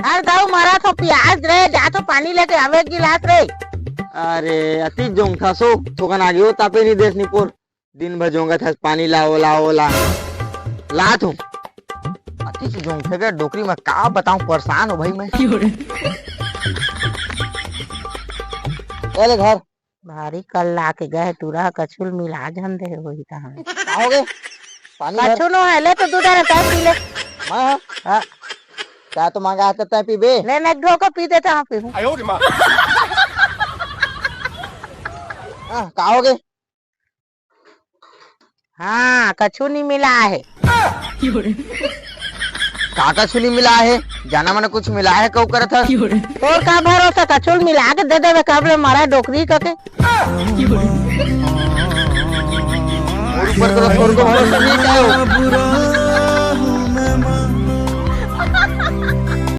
हर दाऊ मारा तो प्याज रे, जा तो पानी लेके आवे एक गिलास रे। अरे अति जोंग था सो तो कन आगे हो तापे नहीं देश निपोर दिन भर जोंगा था पानी लाओ लाओ ला तू अति जोंग थे के डोकरी में का बताऊं, परेशान हो भाई मैं। चले घर भारी कल ला के गए तुरा कछुल मिला जन दे होई ता हमें आओगे पानी भर कछु नो है ले तो दूध रे चाय पी ले। मैं हां क्या तो मांगा है तय पीबे ले मैं ढो को पी देता हूं पीहूं। हां काओगे हाँ कछु नहीं मिला है। काका सुनी मिला है जाना मैंने कुछ मिला है कऊ करत था और का भरोसा कछुल मिला के दे देवे कब रे मारा डोकरी कके और ऊपर तो भरोसा नहीं क्या हो